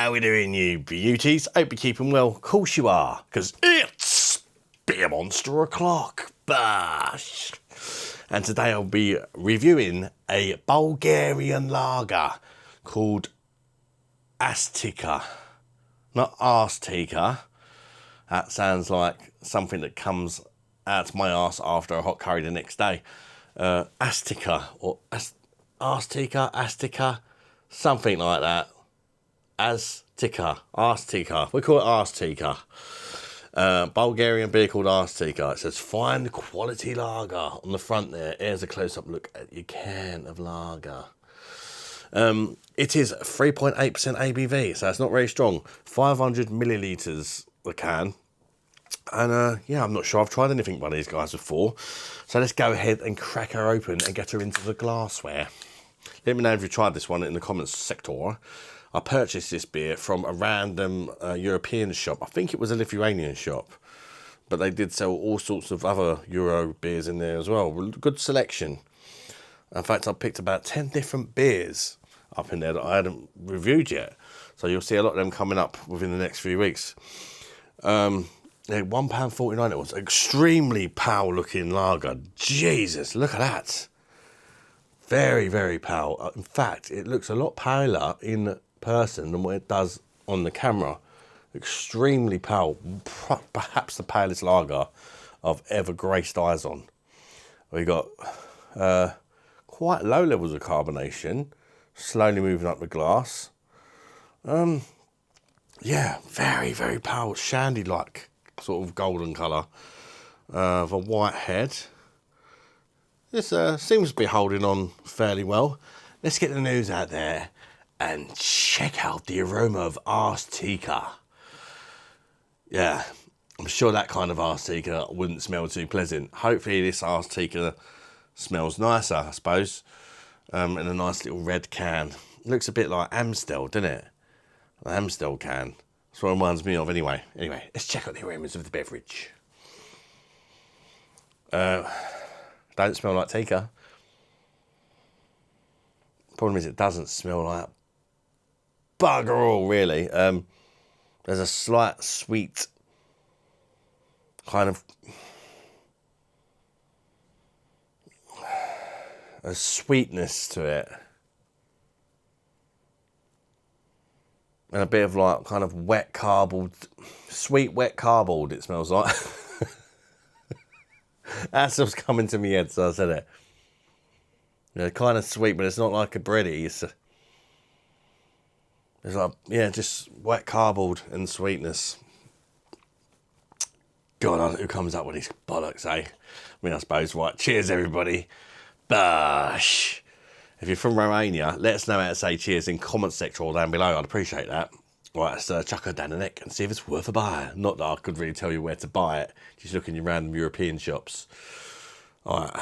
How we doing, you beauties? Hope you're keeping well. Of course you are, because it's Beer Monster o'clock. Bosh! And today I'll be reviewing a Bulgarian lager called ASTIKA. Not ASTIKA. That sounds like something that comes out my arse after a hot curry the next day. ASTIKA or ASTIKA, something like that. ASTIKA. We call it ASTIKA. Bulgarian beer called ASTIKA. It says fine quality lager on the front there. Here's a close-up look at your can of lager. It is 3.8% ABV, so it's not very strong. 500 millilitres a can. And yeah, I'm not sure I've tried anything by these guys before. So let's go ahead and crack her open and get her into the glassware. Let me know if you tried this one in the comments sector. I purchased this beer from a random European shop. I think it was a Lithuanian shop. But they did sell all sorts of other Euro beers in there as well. Good selection. In fact, I picked about 10 different beers up in there that I hadn't reviewed yet. So you'll see a lot of them coming up within the next few weeks. Yeah, £1.49 it was. Extremely pale looking lager. Jesus, look at that. Very, very pale. In fact, it looks a lot paler in person than what it does on the camera. Extremely pale. Perhaps the palest lager I've ever graced eyes on. We got quite low levels of carbonation. Slowly moving up the glass. Yeah, very, very pale. Shandy-like sort of golden colour. Of a white head. This seems to be holding on fairly well. Let's get the news out there and check out the aroma of ASTIKA. Yeah, I'm sure that kind of ASTIKA wouldn't smell too pleasant. Hopefully this ASTIKA smells nicer, I suppose. In a nice little red can. Looks a bit like Amstel, doesn't it? An Amstel can. That's what it reminds me of anyway. Anyway, let's check out the aromas of the beverage. Don't smell like Tika. Problem is it doesn't smell like bugger all, really. There's a slight sweet kind of a sweetness to it. And a bit of like kind of wet cardboard, sweet wet cardboard it smells like. That's what's coming to me head, so I said it. Yeah, kind of sweet, but it's not like a bready. It's like, yeah, just wet cardboard and sweetness. God, who comes up with these bollocks, eh? I mean, I suppose, right. Cheers, everybody. Bosh. If you're from Romania, let us know how to say cheers in comment section or down below. I'd appreciate that. Right, let's chuck her down the neck and see if it's worth a buy. Not that I could really tell you where to buy it. Just look in your random European shops. All right.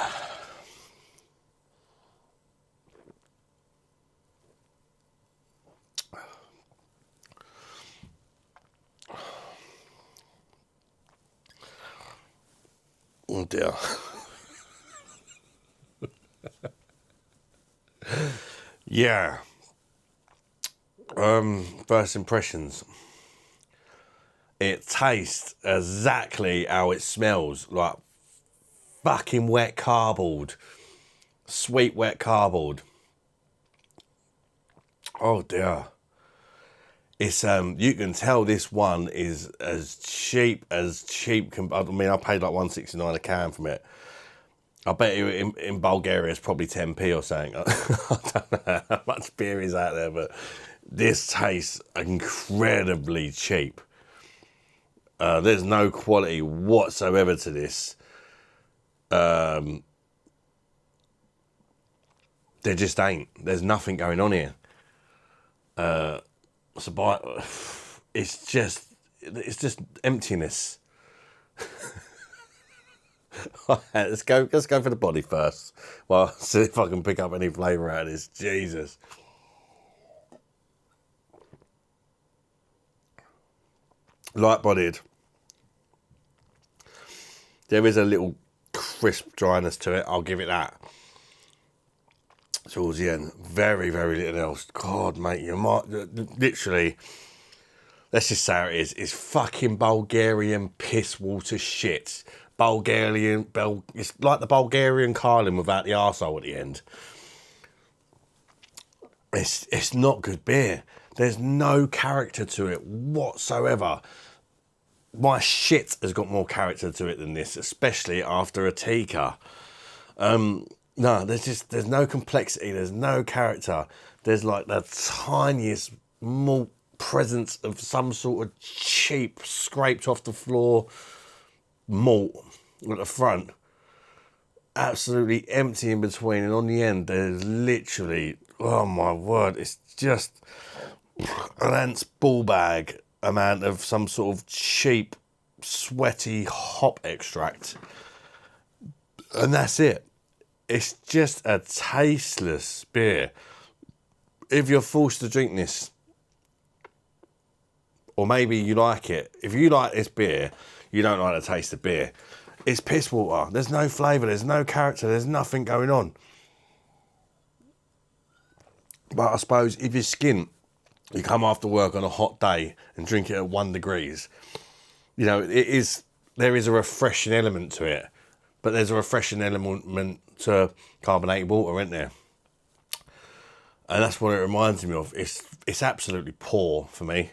Oh dear. Yeah. First impressions. It tastes exactly how it smells, like fucking wet cardboard. Sweet wet cardboard. Oh dear. It's you can tell this one is as cheap as cheap can. I mean, I paid like $1.69 a can from it. I bet you in Bulgaria it's probably 10p or something. I don't know how much beer is out there, but this tastes incredibly cheap. There's no quality whatsoever to this. There just ain't. There's nothing going on here. It's just emptiness. Let's go for the body first. Well, see if I can pick up any flavour out of this. Jesus. Light-bodied. There is a little crisp dryness to it. I'll give it that. Towards the end, very, very little else. God, mate, you might literally let's just say how it is. It's fucking Bulgarian piss water shit. It's like the Bulgarian Carlin without the arsehole at the end. It's not good beer. There's no character to it whatsoever. My shit has got more character to it than this, especially after ASTIKA. No, there's no complexity. There's no character. There's like the tiniest malt presence of some sort of cheap, scraped off the floor malt at the front. Absolutely empty in between, and on the end there's literally, oh my word, it's just an ant's ball bag amount of some sort of cheap, sweaty hop extract, and that's it. It's just a tasteless beer. If you're forced to drink this, or maybe you like it, if you like this beer, you don't like the taste of beer. It's piss water. There's no flavour, there's no character, there's nothing going on. But I suppose if you're skint, you come after work on a hot day and drink it at 1 degrees, you know, there is a refreshing element to it. But there's a refreshing element to carbonated water, isn't there? And that's what it reminds me of. It's absolutely poor for me.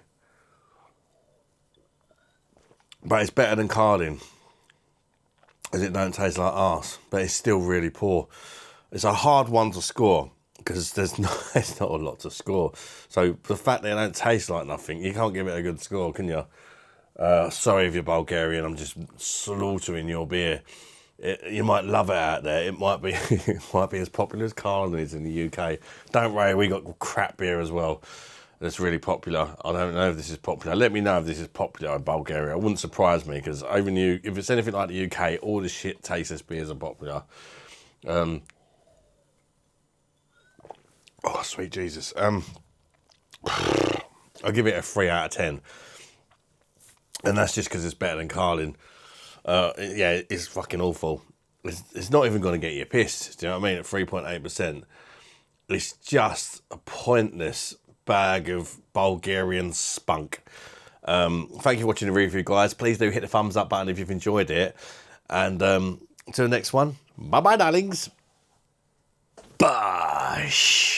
But it's better than Carlin, as it don't taste like arse, but it's still really poor. It's a hard one to score, because there's not a lot to score. So the fact that it don't taste like nothing, you can't give it a good score, can you? Sorry if you're Bulgarian, I'm just slaughtering your beer. You might love it out there. It might be it might be as popular as Carlin is in the UK. Don't worry, we got crap beer as well. That's really popular. I don't know if this is popular. Let me know if this is popular in Bulgaria. It wouldn't surprise me, because if it's anything like the UK, all the shit tasteless beers are popular. Oh, sweet Jesus. I'll give it a 3 out of 10. And that's just because it's better than Carlin. Yeah, it's fucking awful. It's not even going to get you pissed. Do you know what I mean? At 3.8%. It's just a pointless bag of Bulgarian spunk. Thank you for watching the review, guys. Please do hit the thumbs up button if you've enjoyed it. And till the next one, bye-bye, darlings. BOSH.